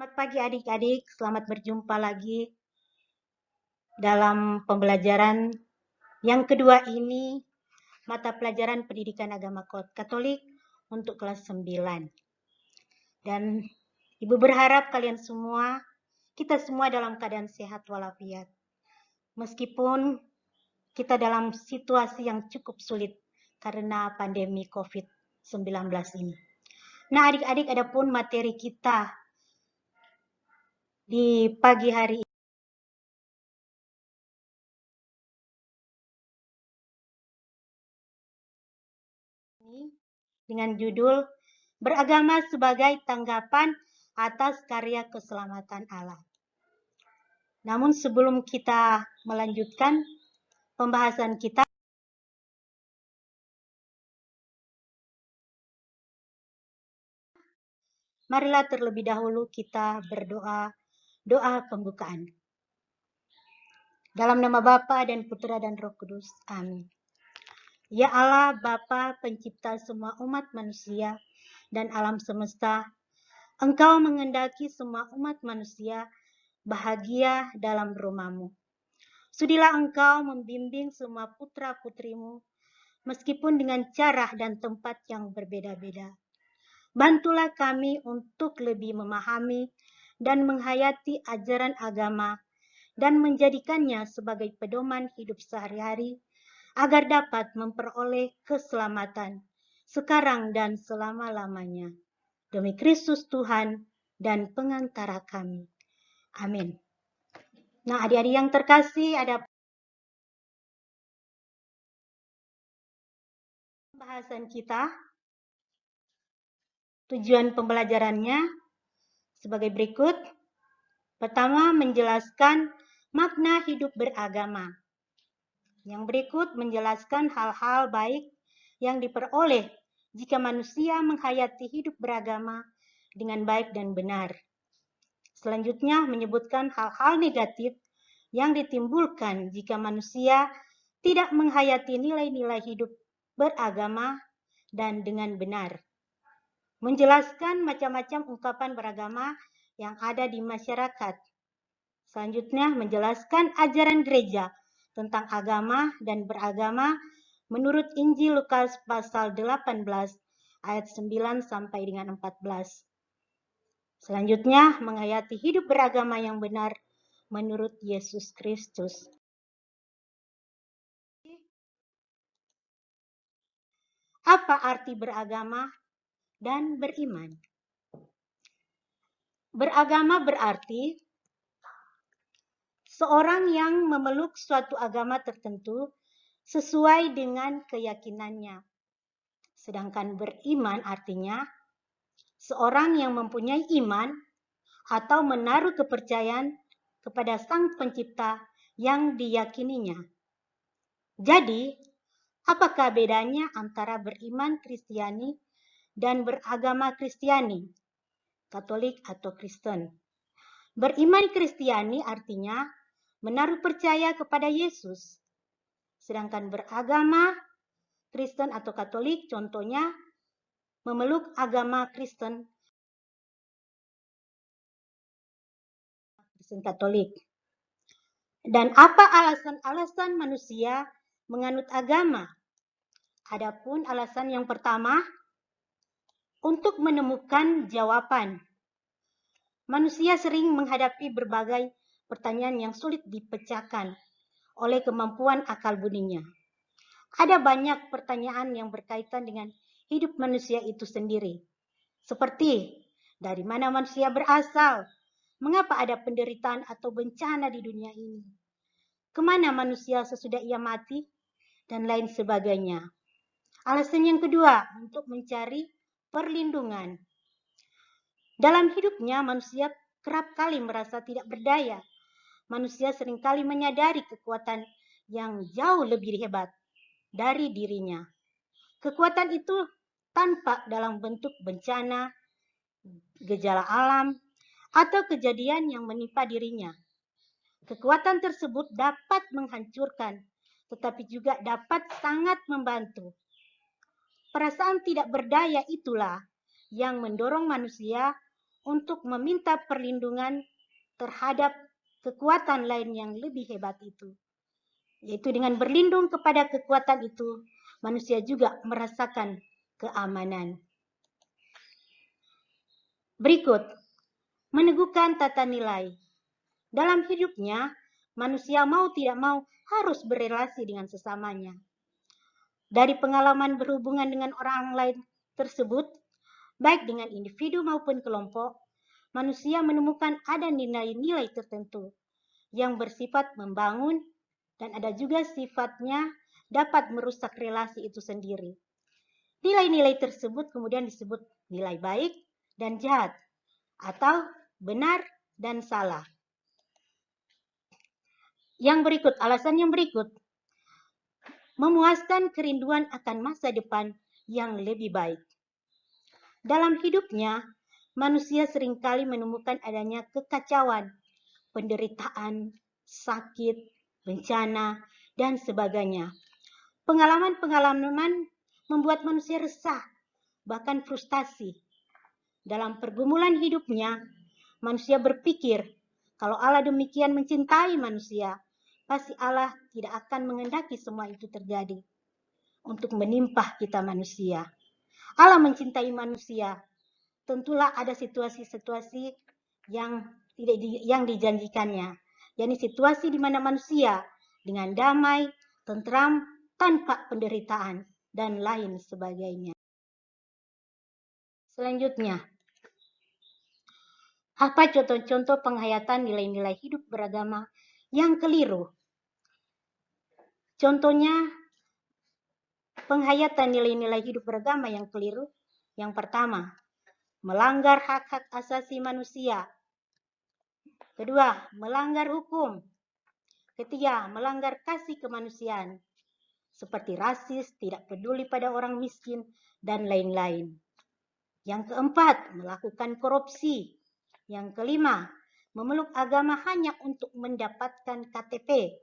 Selamat pagi adik-adik, selamat berjumpa lagi dalam pembelajaran yang kedua ini, mata pelajaran pendidikan agama Katolik untuk kelas 9. Dan Ibu berharap kalian semua, kita semua dalam keadaan sehat walafiat. Meskipun kita dalam situasi yang cukup sulit karena pandemi COVID-19 ini. Nah adik-adik, adapun materi kita di pagi hari ini dengan judul Beragama sebagai Tanggapan atas Karya Keselamatan Allah. Namun sebelum kita melanjutkan pembahasan kita, marilah terlebih dahulu kita berdoa, doa pembukaan. Dalam nama Bapa dan Putra dan Roh Kudus. Amin. Ya Allah, Bapa pencipta semua umat manusia dan alam semesta, Engkau mengendaki semua umat manusia bahagia dalam rumah-Mu. Sudilah Engkau membimbing semua putra-putrimu, meskipun dengan cara dan tempat yang berbeda-beda. Bantulah kami untuk lebih memahami dan menghayati ajaran agama dan menjadikannya sebagai pedoman hidup sehari-hari, agar dapat memperoleh keselamatan sekarang dan selama-lamanya. Demi Kristus Tuhan dan pengantara kami. Amin. Nah, adik-adik yang terkasih, ada pembahasan kita. Tujuan pembelajarannya sebagai berikut. Pertama, menjelaskan makna hidup beragama. Yang berikut menjelaskan hal-hal baik yang diperoleh jika manusia menghayati hidup beragama dengan baik dan benar. Selanjutnya, menyebutkan hal-hal negatif yang ditimbulkan jika manusia tidak menghayati nilai-nilai hidup beragama dan dengan benar. Menjelaskan macam-macam ungkapan beragama yang ada di masyarakat. Selanjutnya, menjelaskan ajaran gereja tentang agama dan beragama menurut Injil Lukas pasal 18 ayat 9 sampai dengan 14. Selanjutnya, menghayati hidup beragama yang benar menurut Yesus Kristus. Apa arti beragama dan beriman? Beragama berarti seorang yang memeluk suatu agama tertentu sesuai dengan keyakinannya. Sedangkan beriman artinya seorang yang mempunyai iman atau menaruh kepercayaan kepada Sang Pencipta yang diyakininya. Jadi, apakah bedanya antara beriman Kristiani dan beragama Kristiani, Katolik atau Kristen? Beriman Kristiani artinya menaruh percaya kepada Yesus. Sedangkan beragama Kristen atau Katolik contohnya memeluk agama Kristen Katolik. Dan apa alasan-alasan manusia menganut agama? Adapun alasan yang pertama, untuk menemukan jawaban. Manusia sering menghadapi berbagai pertanyaan yang sulit dipecahkan oleh kemampuan akal budinya. Ada banyak pertanyaan yang berkaitan dengan hidup manusia itu sendiri. Seperti, dari mana manusia berasal? Mengapa ada penderitaan atau bencana di dunia ini? Kemana manusia sesudah ia mati? Dan lain sebagainya. Alasan yang kedua, untuk mencari perlindungan. Dalam hidupnya, manusia kerap kali merasa tidak berdaya. Manusia seringkali menyadari kekuatan yang jauh lebih hebat dari dirinya. Kekuatan itu tampak dalam bentuk bencana, gejala alam, atau kejadian yang menimpa dirinya. Kekuatan tersebut dapat menghancurkan, tetapi juga dapat sangat membantu. Perasaan tidak berdaya itulah yang mendorong manusia untuk meminta perlindungan terhadap kekuatan lain yang lebih hebat itu. Yaitu dengan berlindung kepada kekuatan itu, manusia juga merasakan keamanan. Berikut, meneguhkan tata nilai. Dalam hidupnya, manusia mau tidak mau harus berelasi dengan sesamanya. Dari pengalaman berhubungan dengan orang lain tersebut, baik dengan individu maupun kelompok, manusia menemukan ada nilai-nilai tertentu yang bersifat membangun dan ada juga sifatnya dapat merusak relasi itu sendiri. Nilai-nilai tersebut kemudian disebut nilai baik dan jahat atau benar dan salah. Alasan yang berikut, memuaskan kerinduan akan masa depan yang lebih baik. Dalam hidupnya, manusia seringkali menemukan adanya kekacauan, penderitaan, sakit, bencana, dan sebagainya. Pengalaman-pengalaman membuat manusia resah, bahkan frustasi. Dalam pergumulan hidupnya, manusia berpikir, kalau Allah demikian mencintai manusia, pasti Allah tidak akan mengendaki semua itu terjadi untuk menimpa kita manusia. Allah mencintai manusia, tentulah ada situasi-situasi yang dijanjikannya, yakni situasi di mana manusia dengan damai, tentram, tanpa penderitaan, dan lain sebagainya. Selanjutnya, apa contoh-contoh penghayatan nilai-nilai hidup beragama yang keliru? Contohnya, penghayatan nilai-nilai hidup beragama yang keliru. Yang pertama, melanggar hak-hak asasi manusia. Kedua, melanggar hukum. Ketiga, melanggar kasih kemanusiaan, seperti rasis, tidak peduli pada orang miskin, dan lain-lain. Yang keempat, melakukan korupsi. Yang kelima, memeluk agama hanya untuk mendapatkan KTP.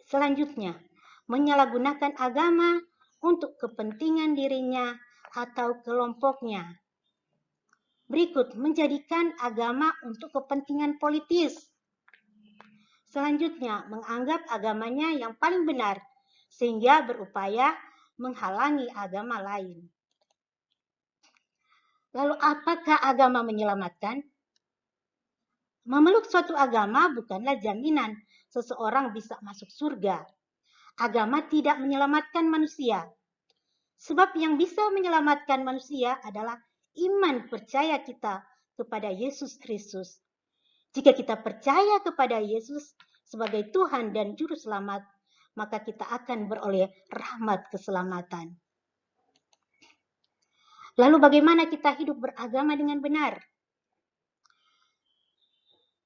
Selanjutnya, menyalahgunakan agama untuk kepentingan dirinya atau kelompoknya. Berikut, menjadikan agama untuk kepentingan politis. Selanjutnya, menganggap agamanya yang paling benar, sehingga berupaya menghalangi agama lain. Lalu apakah agama menyelamatkan? Memeluk suatu agama bukanlah jaminan seseorang bisa masuk surga. Agama tidak menyelamatkan manusia. Sebab yang bisa menyelamatkan manusia adalah iman percaya kita kepada Yesus Kristus. Jika kita percaya kepada Yesus sebagai Tuhan dan Juru Selamat, maka kita akan beroleh rahmat keselamatan. Lalu bagaimana kita hidup beragama dengan benar?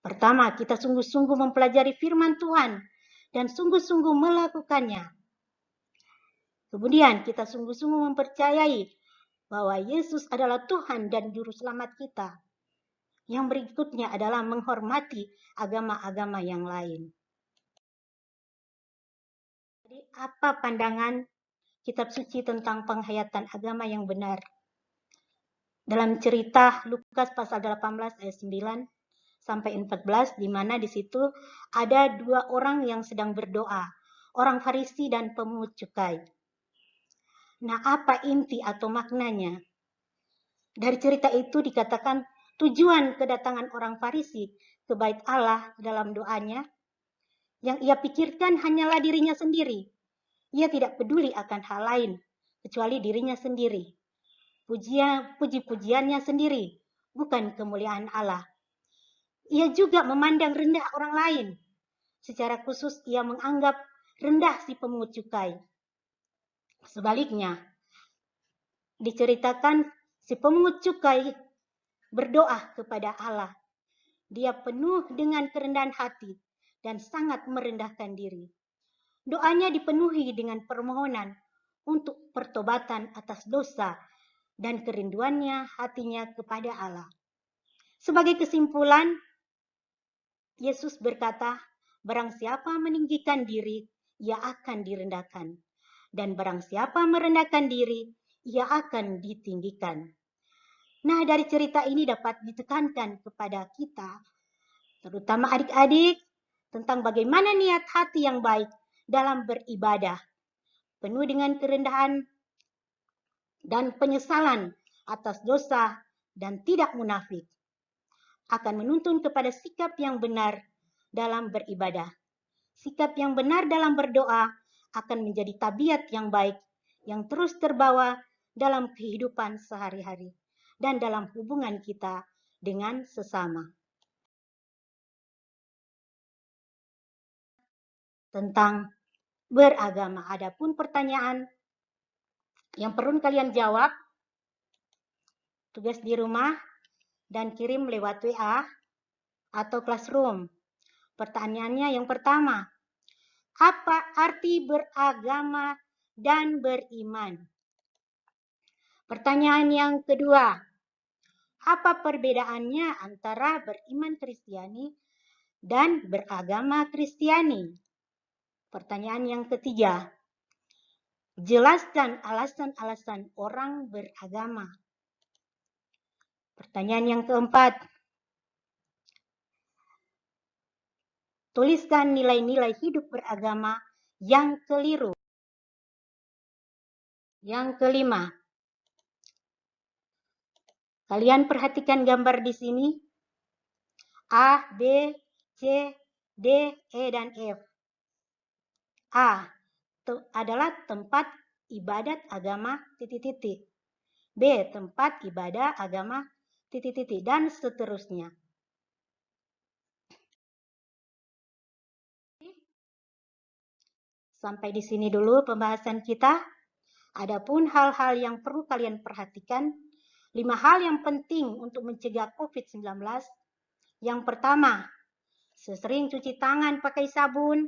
Pertama, kita sungguh-sungguh mempelajari firman Tuhan dan sungguh-sungguh melakukannya. Kemudian kita sungguh-sungguh mempercayai bahwa Yesus adalah Tuhan dan Juru Selamat kita. Yang berikutnya adalah menghormati agama-agama yang lain. Jadi apa pandangan kitab suci tentang penghayatan agama yang benar? Dalam cerita Lukas pasal 18 ayat 9 sampai 14, di mana di situ ada dua orang yang sedang berdoa, orang Farisi dan pemungut cukai. Nah, apa inti atau maknanya? Dari cerita itu dikatakan tujuan kedatangan orang Farisi ke bait Allah dalam doanya, yang ia pikirkan hanyalah dirinya sendiri. Ia tidak peduli akan hal lain, kecuali dirinya sendiri. Puji-pujiannya sendiri, bukan kemuliaan Allah. Ia juga memandang rendah orang lain. Secara khusus ia menganggap rendah si pemungut cukai. Sebaliknya, diceritakan si pemungut cukai berdoa kepada Allah. Dia penuh dengan kerendahan hati dan sangat merendahkan diri. Doanya dipenuhi dengan permohonan untuk pertobatan atas dosa dan kerinduannya hatinya kepada Allah. Sebagai kesimpulan, Yesus berkata, barang siapa meninggikan diri, ia akan direndahkan. Dan barang siapa merendahkan diri, ia akan ditinggikan. Nah, dari cerita ini dapat ditekankan kepada kita, terutama adik-adik, tentang bagaimana niat hati yang baik dalam beribadah, penuh dengan kerendahan dan penyesalan atas dosa dan tidak munafik, akan menuntun kepada sikap yang benar dalam beribadah. Sikap yang benar dalam berdoa akan menjadi tabiat yang baik yang terus terbawa dalam kehidupan sehari-hari dan dalam hubungan kita dengan sesama. Tentang beragama. Adapun pertanyaan yang perlu kalian jawab, tugas di rumah dan kirim lewat WA atau Classroom. Pertanyaannya yang pertama, apa arti beragama dan beriman? Pertanyaan yang kedua, apa perbedaannya antara beriman Kristiani dan beragama Kristiani? Pertanyaan yang ketiga, jelaskan alasan-alasan orang beragama. Pertanyaan yang keempat, tuliskan nilai-nilai hidup beragama yang keliru. Yang kelima, kalian perhatikan gambar di sini. A, B, C, D, E, dan F. A adalah tempat ibadat agama titik-titik. B, tempat ibadah agama titik-titik, dan seterusnya. Sampai di sini dulu pembahasan kita. Adapun hal-hal yang perlu kalian perhatikan, 5 hal yang penting untuk mencegah COVID-19. Yang pertama, sesering cuci tangan pakai sabun.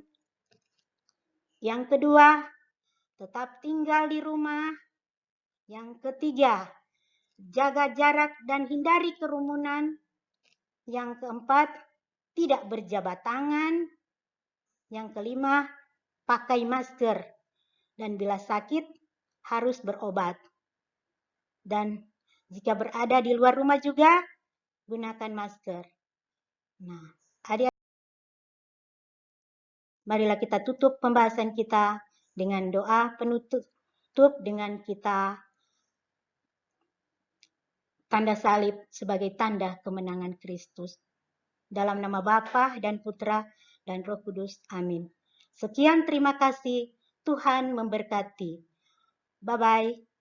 Yang kedua, tetap tinggal di rumah. Yang ketiga, jaga jarak dan hindari kerumunan. Yang keempat, tidak berjabat tangan. Yang kelima, pakai masker. Dan bila sakit, harus berobat. Dan jika berada di luar rumah juga, gunakan masker. Nah, adik-adik, marilah kita tutup pembahasan kita dengan doa penutup dengan kita tanda salib sebagai tanda kemenangan Kristus. Dalam nama Bapa dan Putra dan Roh Kudus. Amin. Sekian, terima kasih. Tuhan memberkati. Bye-bye.